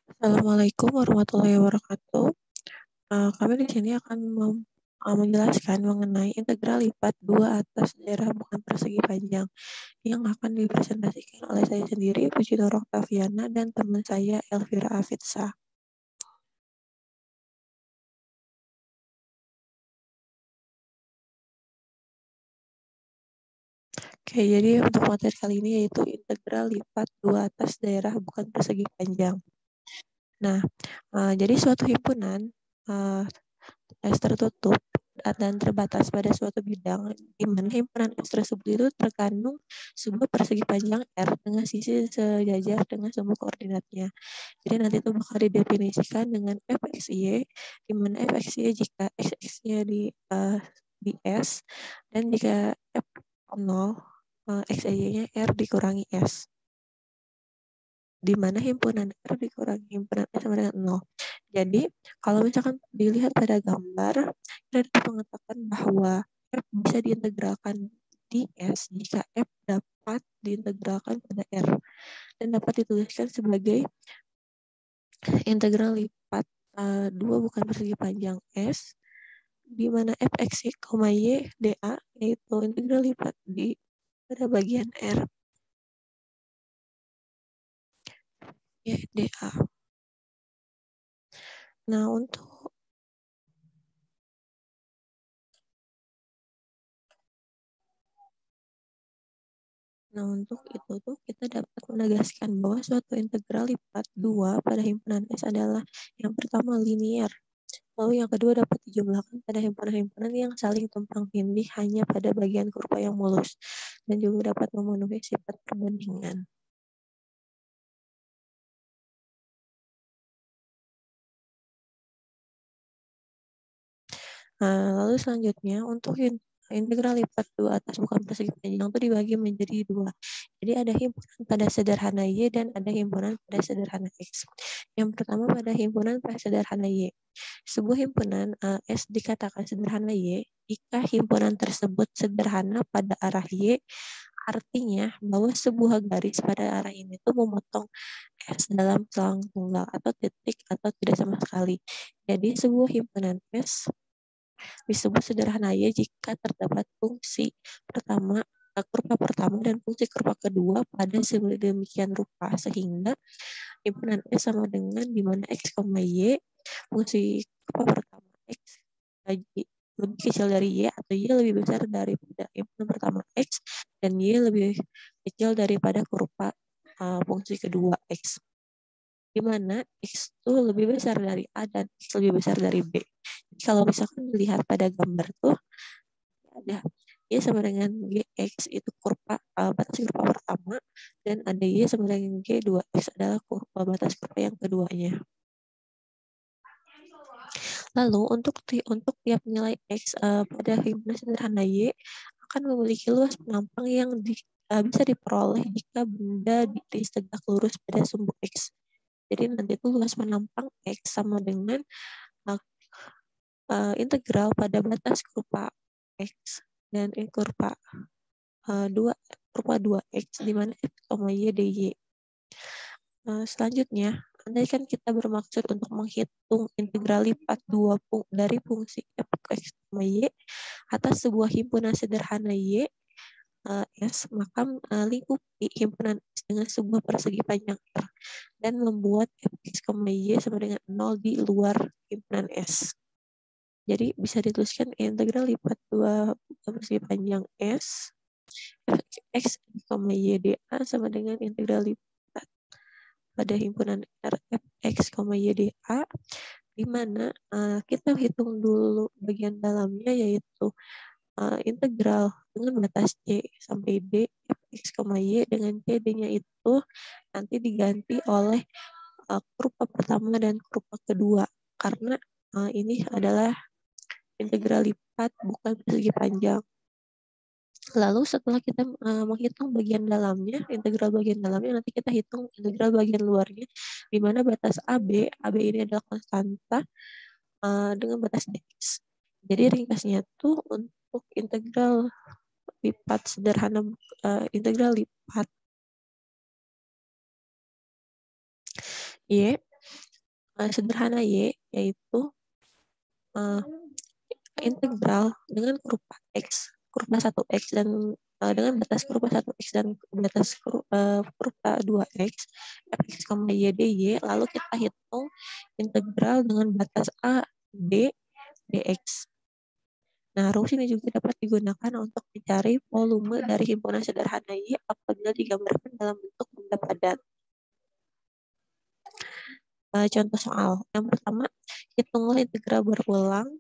Assalamualaikum warahmatullahi wabarakatuh. Kami di sini akan menjelaskan mengenai integral lipat dua atas daerah bukan persegi panjang yang akan dipresentasikan oleh saya sendiri, Puji Nur Oktaviana, dan teman saya, Elvira Afitsa. Oke, jadi untuk materi kali ini yaitu integral lipat dua atas daerah bukan persegi panjang. Nah, jadi suatu himpunan S tertutup dan terbatas pada suatu bidang di mana himpunan S tersebut itu terkandung sebuah persegi panjang R dengan sisi sejajar dengan sumbu koordinatnya. Jadi nanti itu bakal didefinisikan dengan fxy, di mana fxy jika x-nya di S dan jika f 0 xy-nya R dikurangi S, di mana himpunan R dikurangi himpunan S sama dengan 0. Jadi, kalau misalkan dilihat pada gambar, kita dapat mengatakan bahwa F bisa diintegralkan di S jika F dapat diintegralkan pada R dan dapat dituliskan sebagai integral lipat dua bukan persegi panjang S, di mana f x, y, dA yaitu integral lipat di pada bagian R, y, dA. Nah, untuk itu tuh kita dapat menegaskan bahwa suatu integral lipat dua pada himpunan S adalah yang pertama linear, lalu yang kedua dapat dijumlahkan pada himpunan-himpunan yang saling tumpang tindih hanya pada bagian kurva yang mulus, dan juga dapat memenuhi sifat perbandingan. Lalu selanjutnya untuk integral lipat dua atas bukan persegi panjang itu dibagi menjadi dua. Jadi ada himpunan pada sederhana Y dan ada himpunan pada sederhana X. Yang pertama pada himpunan pada sederhana Y. Sebuah himpunan S dikatakan sederhana Y jika himpunan tersebut sederhana pada arah Y, artinya bahwa sebuah garis pada arah ini itu memotong S dalam selang tunggal atau titik atau tidak sama sekali. Jadi sebuah himpunan S disebut sederhana Y jika terdapat fungsi pertama, kurva pertama dan fungsi kurva kedua pada sedemikian rupa sehingga himpunan S sama dengan di mana X, Y, fungsi kurva pertama X lebih kecil dari Y atau Y lebih besar daripada himpunan pertama X dan Y lebih kecil daripada kurva fungsi kedua X, di mana X itu lebih besar dari A dan X lebih besar dari B. Jadi kalau misalkan dilihat pada gambar tuh ada Y sama dengan GX itu kurva batas kurva pertama, dan ada Y sama dengan G2X adalah kurva batas kurva yang keduanya. Lalu untuk tiap nilai X pada himpunan sederhana Y akan memiliki luas penampang yang bisa diperoleh jika benda diiris tegak lurus pada sumbu X. Jadi nanti itu luas penampang X sama dengan integral pada batas kurva X dan kurva 2X di mana X, Y, DY. Selanjutnya, andaikan kita bermaksud untuk menghitung integral lipat dari fungsi f x, y atas sebuah himpunan sederhana Y S, maka lingkupi himpunan S dengan sebuah persegi panjang R dan membuat f x, y sama dengan 0 di luar himpunan S. Jadi bisa dituliskan integral lipat dua persegi panjang S X, Y, dA sama dengan integral lipat pada himpunan R F X, Y, dA, di mana kita hitung dulu bagian dalamnya yaitu integral dengan batas C sampai D F X, Y dengan C D-nya itu nanti diganti oleh kurva pertama dan kurva kedua karena ini adalah integral lipat bukan persegi panjang. Lalu setelah kita menghitung bagian dalamnya, integral bagian dalamnya, nanti kita hitung integral bagian luarnya, di mana batas AB ini adalah konstanta dengan batas dx. Jadi ringkasnya tuh untuk integral lipat sederhana, integral lipat Y sederhana Y, yaitu integral dengan kurva X, kurva 1X dan dengan batas kurva 1X dan batas kurva 2X, fx, y, dy, lalu kita hitung integral dengan batas A, B, dx. Nah, rumus ini juga dapat digunakan untuk mencari volume dari himpunan sederhana Y apabila digambarkan dalam bentuk benda padat. Contoh soal. Yang pertama, hitunglah integral berulang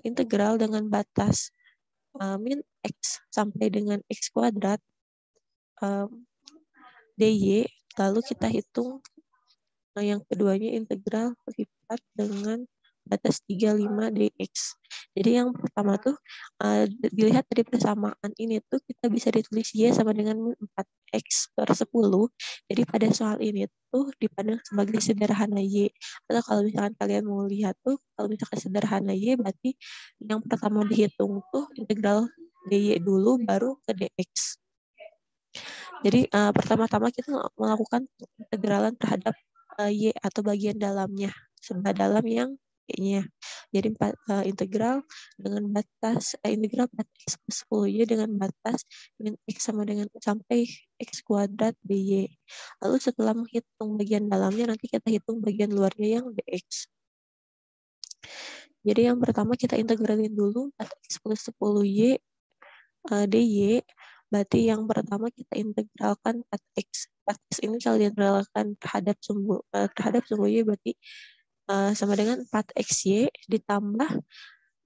integral dengan batas min X sampai dengan X kuadrat dy, lalu kita hitung yang keduanya integral lipat dengan batas 35 dx. Jadi yang pertama tuh dilihat dari persamaan ini tuh kita bisa ditulis Y sama dengan 4x per 10. Jadi pada soal ini tuh dipandang sebagai sederhana Y. Atau kalau misalkan kalian mau lihat tuh, kalau misalkan sederhana Y berarti yang pertama dihitung tuh integral dy dulu baru ke dx. Jadi pertama-tama kita melakukan integralan terhadap Y atau bagian dalamnya, sebelah dalam yang Y-nya. Jadi integral dengan batas integral 4x plus 10y dengan batas min x sama dengan sampai x kuadrat dy. Lalu setelah menghitung bagian dalamnya, nanti kita hitung bagian luarnya yang dx. Jadi yang pertama kita integralin dulu 4x plus 10y dy. Berarti yang pertama kita integralkan 4x. 4x ini kalau diintegralkan terhadap sumbu y berarti sama dengan 4xy ditambah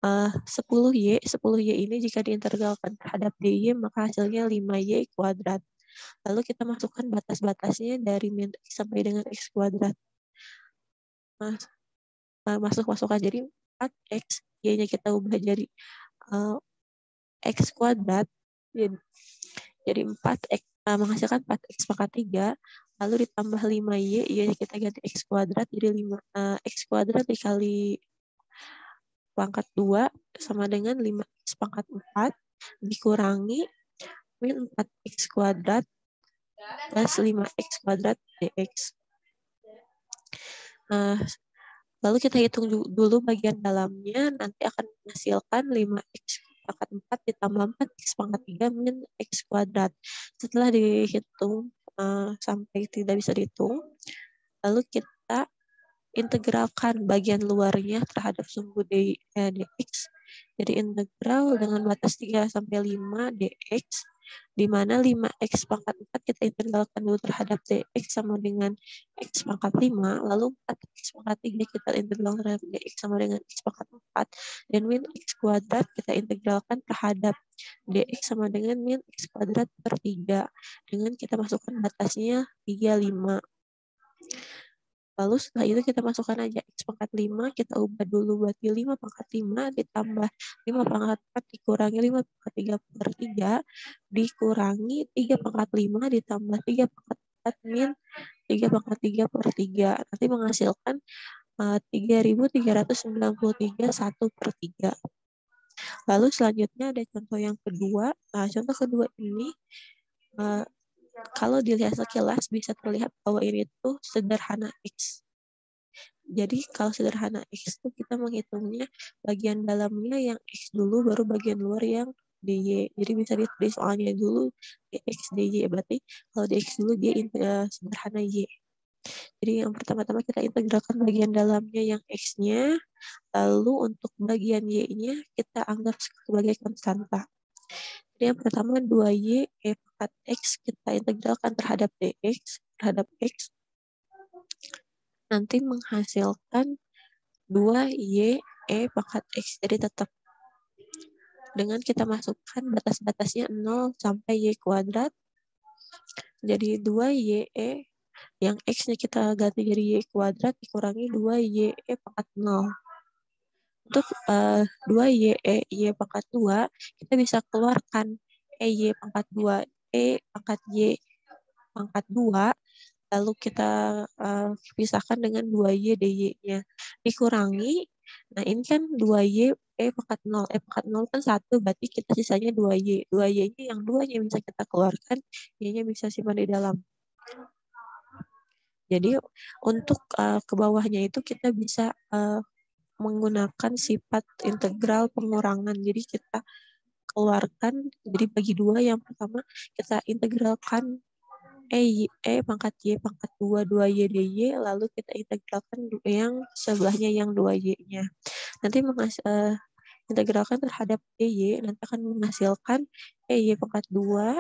10y. 10y ini jika diintegralkan terhadap dy maka hasilnya 5y kuadrat. Lalu kita masukkan batas-batasnya dari min x sampai dengan x kuadrat. Masukkan jadi 4x, y-nya kita ubah jadi x kuadrat. Jadi 4x menghasilkan 4x pangkat 3, lalu ditambah 5y, y-nya kita ganti x kuadrat, jadi 5x kuadrat dikali pangkat 2 sama dengan 5x pangkat 4 dikurangi min 4x kuadrat plus 5x kuadrat dx. Lalu kita hitung dulu bagian dalamnya, nanti akan menghasilkan 5x pangkat 4 ditambah 4x pangkat 3 min x kuadrat. Setelah dihitung sampai tidak bisa dihitung, lalu kita integralkan bagian luarnya terhadap sumbu dx. Jadi integral dengan batas 3 sampai 5 dx, di mana 5x pangkat 4 kita integralkan dulu terhadap dx sama dengan x pangkat 5, lalu 4x pangkat 3 kita integralkan terhadap dx sama dengan x pangkat 4, dan min x kuadrat kita integralkan terhadap dx sama dengan min x kuadrat per 3, dengan kita masukkan batasnya 3, 5. Lalu setelah itu kita masukkan aja x pangkat 5, kita ubah dulu berarti 5 pangkat 5 ditambah 5 pangkat 4 dikurangi 5 pangkat 3 per 3 dikurangi 3 pangkat 5 ditambah 3 pangkat 4 min 3 pangkat 3 per 3. Nanti menghasilkan 3.393 1 per 3. Lalu selanjutnya ada contoh yang kedua. Contoh kedua ini kalau dilihat sekilas bisa terlihat bahwa ini tuh sederhana X. Jadi kalau sederhana X tuh kita menghitungnya bagian dalamnya yang X dulu baru bagian luar yang dy. Jadi bisa ditulis soalnya dulu dx dy. Berarti kalau dx dulu dia sederhana y. Jadi yang pertama-tama kita integralkan bagian dalamnya yang X-nya. Lalu untuk bagian Y-nya kita anggap sebagai konstanta. Jadi yang pertama 2y pangkat x kita integralkan terhadap dx terhadap x, nanti menghasilkan 2y pangkat x. Jadi tetap dengan kita masukkan batas-batasnya 0 sampai y kuadrat. Jadi 2y yang x-nya kita ganti jadi y kuadrat dikurangi 2y pangkat 0. Untuk 2y pangkat 2 kita bisa keluarkan y pangkat 2 pangkat y pangkat 2, lalu kita pisahkan dengan 2y dy-nya dikurangi. Nah ini kan 2y pangkat 0 pangkat 0 kan 1, berarti kita sisanya 2y. 2y-nya yang 2-nya bisa kita keluarkan, y-nya bisa simpan di dalam. Jadi untuk ke bawahnya itu kita bisa menggunakan sifat integral pengurangan. Jadi kita keluarkan, jadi bagi dua. Yang pertama kita integralkan E pangkat Y pangkat 2 Y lalu kita integralkan yang sebelahnya yang 2Y-nya. Nanti integralkan terhadap EY, nanti akan menghasilkan EY pangkat 2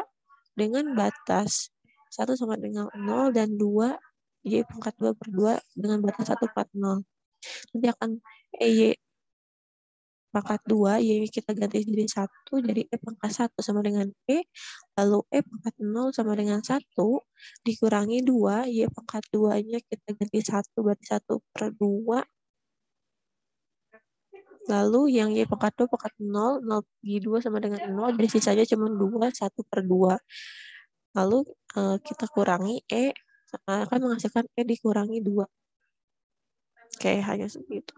dengan batas 1 sama dengan 0 dan 2 Y pangkat 2 per 2 dengan batas 1 per 0. Nanti akan EY pangkat 2, Y kita ganti jadi 1, jadi E pangkat 1 sama dengan E, lalu E pangkat 0 sama dengan 1, dikurangi 2, Y pangkat 2-nya kita ganti 1, berarti 1 per 2, lalu yang Y pangkat 2 pangkat 0, 0 bagi 2 sama dengan 0, jadi sisanya cuma 2, 1 per 2. Lalu kita kurangi E, akan menghasilkan E dikurangi 2. Oke, hanya segitu.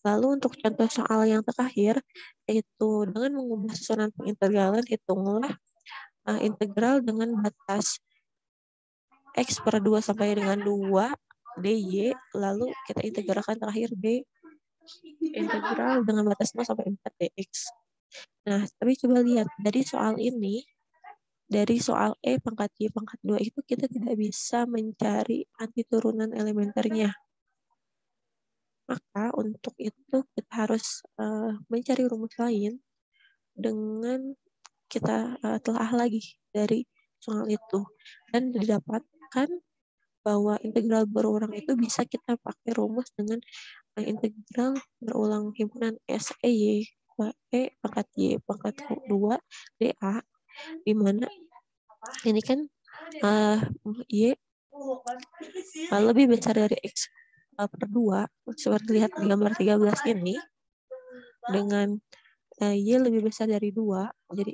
Lalu untuk contoh soal yang terakhir, yaitu dengan mengubah susunan pengintegralan, hitunglah integral dengan batas X per 2 sampai dengan 2 dy, lalu kita integralkan terakhir D integral dengan batas 0 sampai 4 dx. Nah, tapi coba lihat dari soal ini, dari soal E pangkat Y pangkat 2 itu kita tidak bisa mencari antiturunan elementernya. Maka untuk itu kita harus mencari rumus lain dengan kita telah lagi dari soal itu. Dan didapatkan bahwa integral berulang itu bisa kita pakai rumus dengan integral berulang himpunan SEY E pangkat Y pangkat 2 DA, di mana ini kan Y lebih besar dari X per 2, seperti lihat di gambar 13 ini, dengan Y lebih besar dari 2, jadi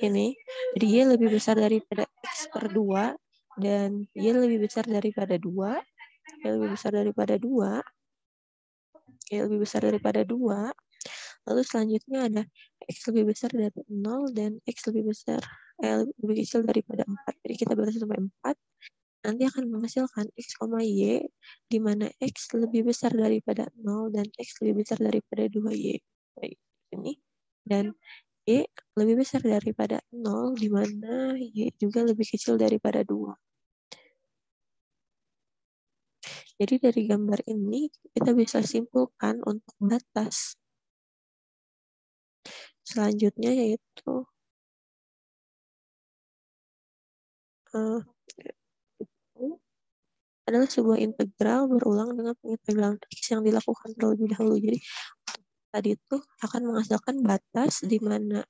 ini, jadi Y lebih besar daripada X per 2, dan Y lebih besar daripada 2, Y lebih besar daripada 2, Y lebih besar daripada 2, lalu selanjutnya ada X lebih besar dari 0 dan X lebih besar lebih kecil daripada 4. Jadi kita balas sampai 4. Nanti akan menghasilkan X, Y, di mana X lebih besar daripada 0 dan X lebih besar daripada 2Y. Baik, ini. Dan Y lebih besar daripada 0, di mana Y juga lebih kecil daripada 2. Jadi dari gambar ini, kita bisa simpulkan untuk batas. Selanjutnya yaitu adalah sebuah integral berulang dengan pengintegralan X yang dilakukan terlebih dahulu. Jadi tadi itu akan menghasilkan batas di mana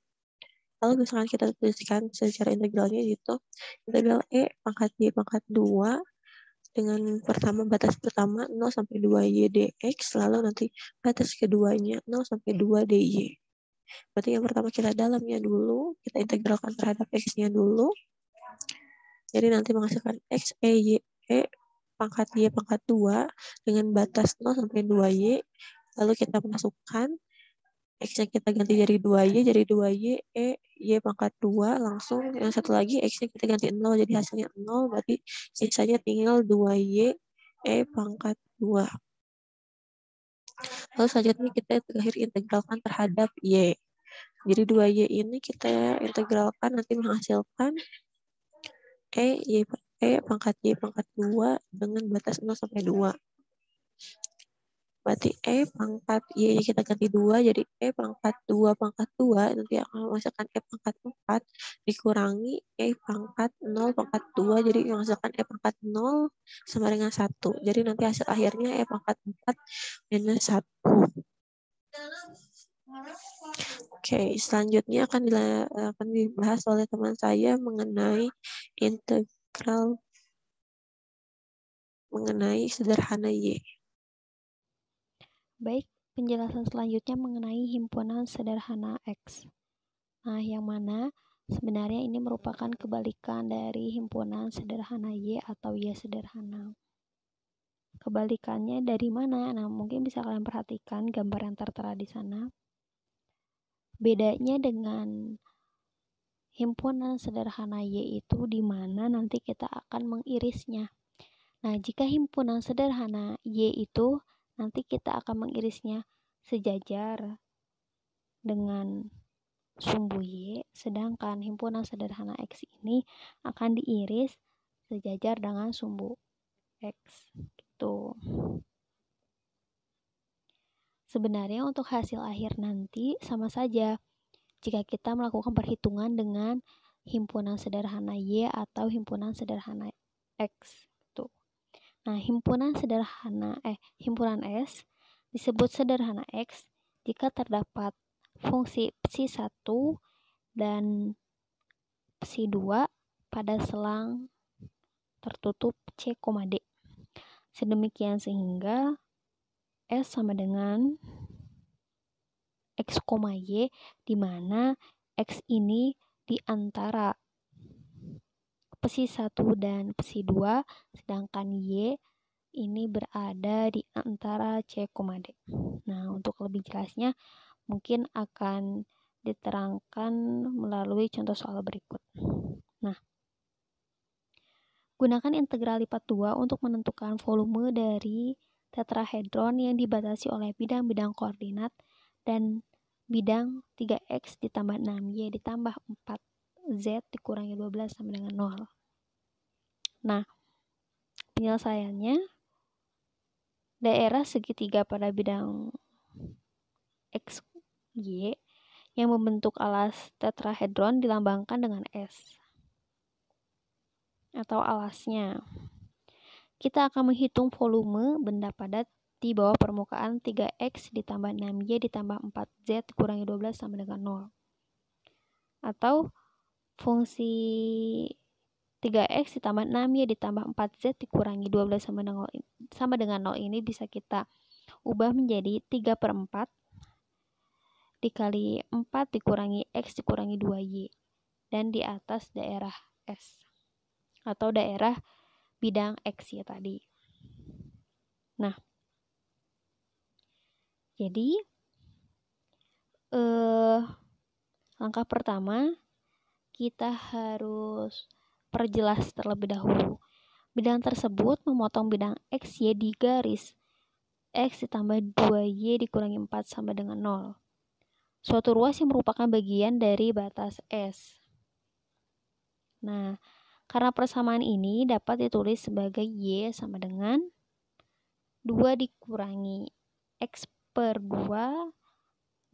kalau misalkan kita tuliskan secara integralnya gitu, integral E pangkat Y pangkat 2 dengan batas pertama 0 sampai 2Y dx, lalu nanti batas keduanya 0 sampai 2 dy. Berarti yang pertama kita dalamnya dulu, kita integralkan terhadap X-nya dulu. Jadi nanti menghasilkan X Y pangkat Y pangkat 2 dengan batas 0 sampai 2Y. Lalu kita masukkan X-nya kita ganti dari 2Y, jadi 2Y, Y pangkat 2, langsung yang satu lagi X-nya kita ganti 0, jadi hasilnya 0, berarti sisanya tinggal 2Y, pangkat 2. Lalu selanjutnya kita terakhir integralkan terhadap Y. Jadi 2Y ini kita integralkan nanti menghasilkan pangkat Y pangkat 2 dengan batas 0 sampai 2. Berarti pangkat Y kita ganti 2, jadi pangkat 2 pangkat 2, nanti akan menghasilkan pangkat 4, dikurangi pangkat 0 pangkat 2, jadi menghasilkan pangkat 0 sama dengan 1. Jadi nanti hasil akhirnya pangkat 4 minus 1. Oke, selanjutnya akan dibahas oleh teman saya mengenai integral mengenai sederhana Y. Baik, penjelasan selanjutnya mengenai himpunan sederhana X. Nah, yang mana sebenarnya ini merupakan kebalikan dari himpunan sederhana Y atau Y sederhana. Kebalikannya dari mana? Nah, mungkin bisa kalian perhatikan gambar yang tertera di sana. Bedanya dengan himpunan sederhana Y itu di mana nanti kita akan mengirisnya. Nah, jika himpunan sederhana Y itu nanti kita akan mengirisnya sejajar dengan sumbu Y, sedangkan himpunan sederhana X ini akan diiris sejajar dengan sumbu X. Gitu. Sebenarnya untuk hasil akhir nanti sama saja jika kita melakukan perhitungan dengan himpunan sederhana Y atau himpunan sederhana X. Tuh. Nah, himpunan S disebut sederhana X jika terdapat fungsi psi 1 dan psi 2 pada selang tertutup C, D. Sedemikian sehingga S sama dengan X, Y, di mana X ini di antara psi 1 dan psi 2, sedangkan Y ini berada di antara C, D. Nah, untuk lebih jelasnya mungkin akan diterangkan melalui contoh soal berikut. Nah, gunakan integral lipat 2 untuk menentukan volume dari tetrahedron yang dibatasi oleh bidang-bidang koordinat dan bidang 3x ditambah 6y ditambah 4z dikurangi 12 sama dengan 0. Nah, penyelesaiannya, daerah segitiga pada bidang x, y yang membentuk alas tetrahedron dilambangkan dengan S atau alasnya. Kita akan menghitung volume benda padat di bawah permukaan 3x ditambah 6y ditambah 4z dikurangi 12 sama dengan 0. Atau fungsi 3x ditambah 6y ditambah 4z dikurangi 12 sama dengan 0 ini bisa kita ubah menjadi 3/4 dikali 4 dikurangi x dikurangi 2y dan di atas daerah S atau daerah bidang X ya tadi. Nah, jadi langkah pertama kita harus perjelas terlebih dahulu. Bidang tersebut memotong bidang XY di garis X ditambah 2Y dikurangi 4 sama dengan 0. Suatu ruas yang merupakan bagian dari batas S. Nah, karena persamaan ini dapat ditulis sebagai Y sama dengan 2 dikurangi X per 2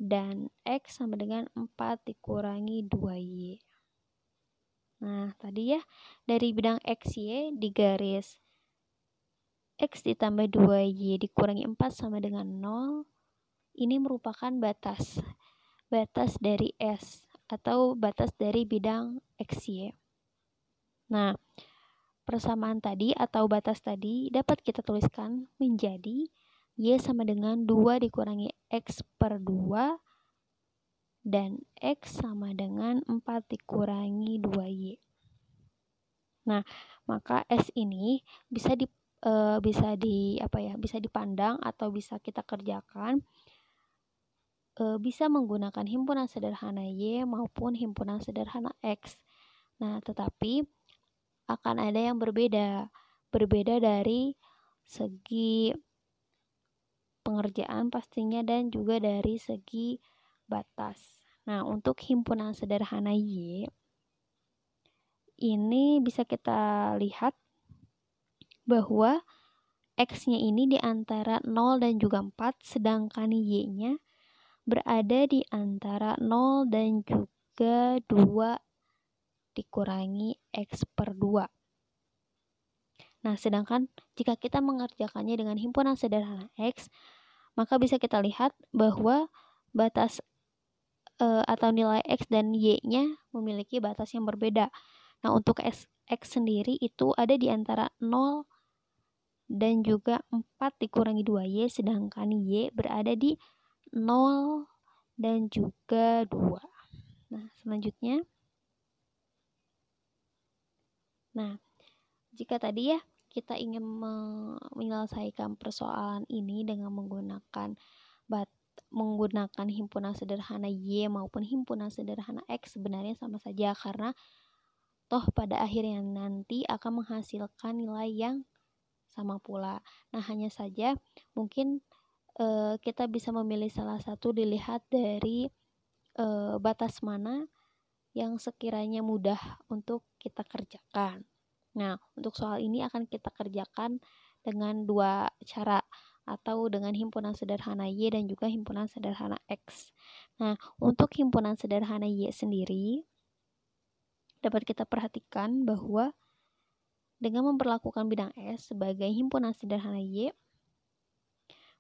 dan X sama dengan 4 dikurangi 2Y. Nah, tadi ya, dari bidang XY di garis X ditambah 2Y dikurangi 4 sama dengan 0, ini merupakan batas dari S atau batas dari bidang XY. Nah, persamaan tadi atau batas tadi dapat kita tuliskan menjadi Y sama dengan 2 dikurangi X per 2 dan X sama dengan 4 dikurangi 2Y. Nah, maka S ini bisa dipandang atau bisa kita kerjakan bisa menggunakan himpunan sederhana Y maupun himpunan sederhana X. Nah, tetapi akan ada yang berbeda dari segi pengerjaan pastinya dan juga dari segi batas. Nah, untuk himpunan sederhana Y ini bisa kita lihat bahwa X-nya ini di antara 0 dan juga 4, sedangkan Y-nya berada di antara 0 dan juga 2 dikurangi X per 2. Nah, sedangkan jika kita mengerjakannya dengan himpunan sederhana X, maka bisa kita lihat bahwa batas atau nilai X dan Y-nya memiliki batas yang berbeda. Nah, untuk X sendiri itu ada di antara 0 dan juga 4 dikurangi 2Y, sedangkan Y berada di 0 dan juga 2. Nah, selanjutnya. Nah, jika tadi ya kita ingin menyelesaikan persoalan ini dengan menggunakan menggunakan himpunan sederhana Y maupun himpunan sederhana X sebenarnya sama saja, karena toh pada akhirnya nanti akan menghasilkan nilai yang sama pula. Nah, hanya saja mungkin kita bisa memilih salah satu dilihat dari batas mana yang sekiranya mudah untuk kita kerjakan. Nah, untuk soal ini akan kita kerjakan dengan dua cara, atau dengan himpunan sederhana Y dan juga himpunan sederhana X. Nah, untuk himpunan sederhana Y sendiri, dapat kita perhatikan bahwa dengan memperlakukan bidang S sebagai himpunan sederhana Y,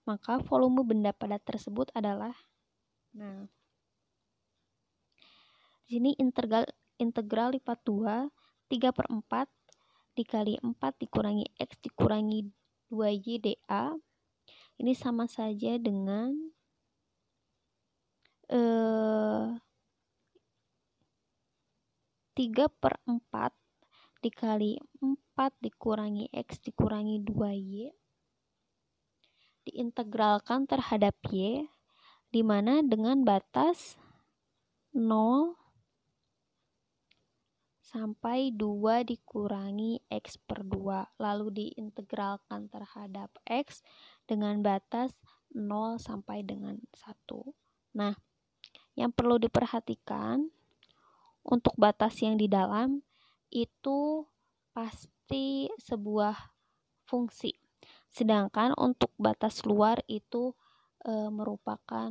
maka volume benda padat tersebut adalah, nah, di sini integral lipat 2, 3/4 dikali 4 dikurangi X dikurangi 2Y dA. Ini sama saja dengan 3/4 dikali 4 dikurangi X dikurangi 2Y diintegralkan terhadap Y, dimana dengan batas 0 sampai 2 dikurangi X per 2, lalu diintegralkan terhadap X dengan batas 0 sampai dengan 1. Nah, yang perlu diperhatikan untuk batas yang di dalam itu pasti sebuah fungsi, sedangkan untuk batas luar itu merupakan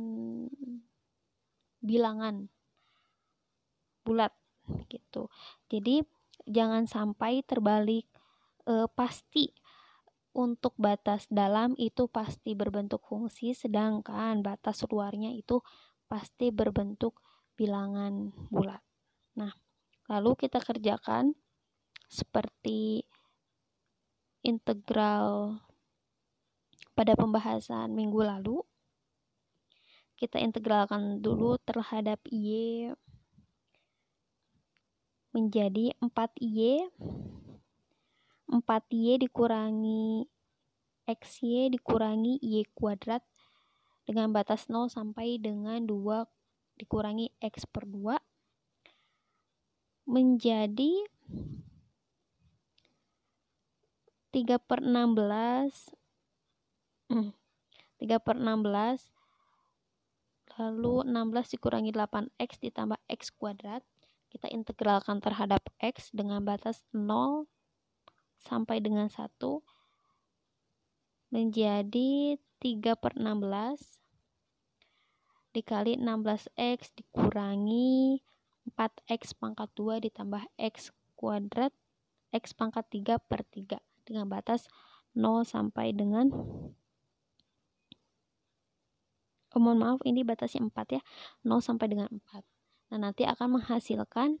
bilangan bulat gitu. Jadi jangan sampai terbalik, pasti untuk batas dalam itu pasti berbentuk fungsi, sedangkan batas luarnya itu pasti berbentuk bilangan bulat. Nah, lalu kita kerjakan seperti integral pada pembahasan minggu lalu. Kita integralkan dulu terhadap Y menjadi 4Y 4Y dikurangi XY dikurangi Y kuadrat dengan batas 0 sampai dengan 2 dikurangi X per 2 menjadi 3/16 lalu 16 dikurangi 8X ditambah X kuadrat. Kita integralkan terhadap X dengan batas 0 sampai dengan 1 menjadi 3/16 dikali 16X dikurangi 4X pangkat 2 ditambah X kuadrat X pangkat 3/3 dengan batas 0 sampai dengan mohon maaf, ini batasnya 4 ya, 0 sampai dengan 4. Nah, nanti akan menghasilkan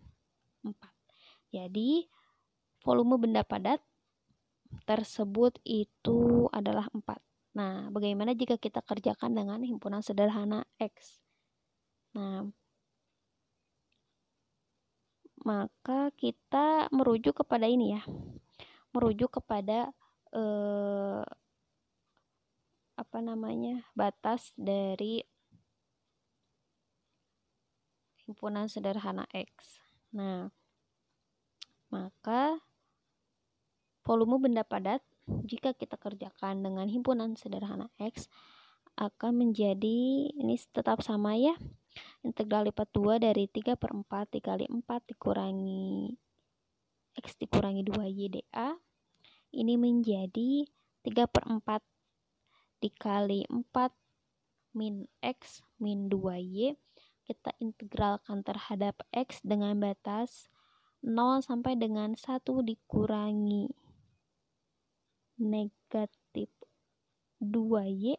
4. Jadi, volume benda padat tersebut itu adalah 4. Nah, bagaimana jika kita kerjakan dengan himpunan sederhana X? Nah, maka kita merujuk kepada ini ya. Merujuk kepada batas dari himpunan sederhana X. Nah, maka volume benda padat jika kita kerjakan dengan himpunan sederhana X akan menjadi, ini tetap sama ya, integral lipat 2 dari 3/4 dikali 4 dikurangi X dikurangi 2Y dA. Ini menjadi 3/4 dikali 4 min X min 2Y. Kita integralkan terhadap X dengan batas 0 sampai dengan 1 dikurangi negatif 2Y.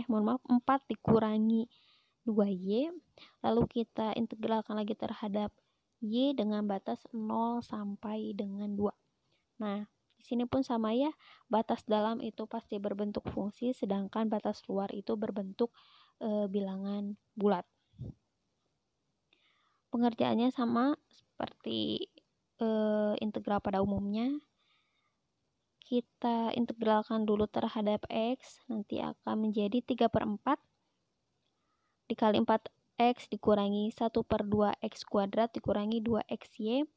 Mohon maaf, 4 dikurangi 2Y. Lalu kita integralkan lagi terhadap Y dengan batas 0 sampai dengan 2. Nah, di sini pun sama ya, batas dalam itu pasti berbentuk fungsi, sedangkan batas luar itu berbentuk bilangan bulat. Pengerjaannya sama seperti integral pada umumnya. kita integralkan dulu terhadap X, nanti akan menjadi 3/4 dikali 4X dikurangi 1/2X kuadrat dikurangi 2XY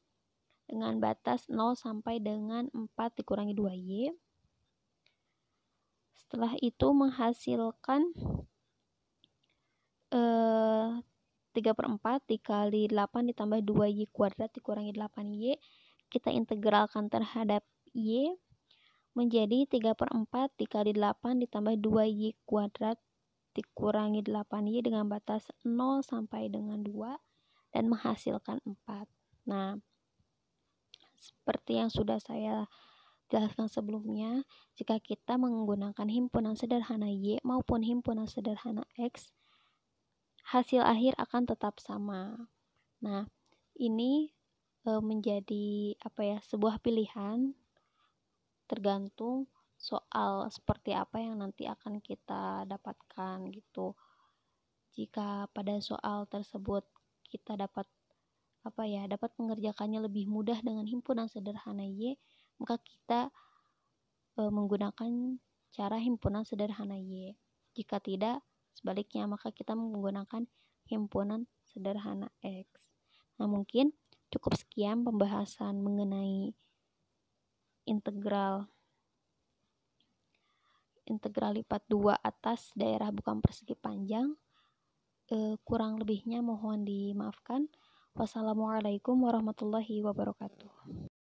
dengan batas 0 sampai dengan 4 dikurangi 2Y. Setelah itu menghasilkan 3/4 dikali 8 ditambah 2Y kuadrat dikurangi 8Y. Kita integralkan terhadap Y menjadi 3/4 dikali 8 ditambah 2Y kuadrat dikurangi 8Y dengan batas 0 sampai dengan 2 dan menghasilkan 4. Nah, seperti yang sudah saya jelaskan sebelumnya, jika kita menggunakan himpunan sederhana Y maupun himpunan sederhana X, hasil akhir akan tetap sama. Nah, ini menjadi sebuah pilihan tergantung soal seperti apa yang nanti akan kita dapatkan gitu. Jika pada soal tersebut kita dapat mengerjakannya lebih mudah dengan himpunan sederhana Y, maka kita menggunakan cara himpunan sederhana Y. Jika tidak, sebaliknya maka kita menggunakan himpunan sederhana X. Nah, mungkin cukup sekian pembahasan mengenai integral lipat 2 atas daerah bukan persegi panjang. Kurang lebihnya mohon dimaafkan. Wassalamualaikum warahmatullahi wabarakatuh.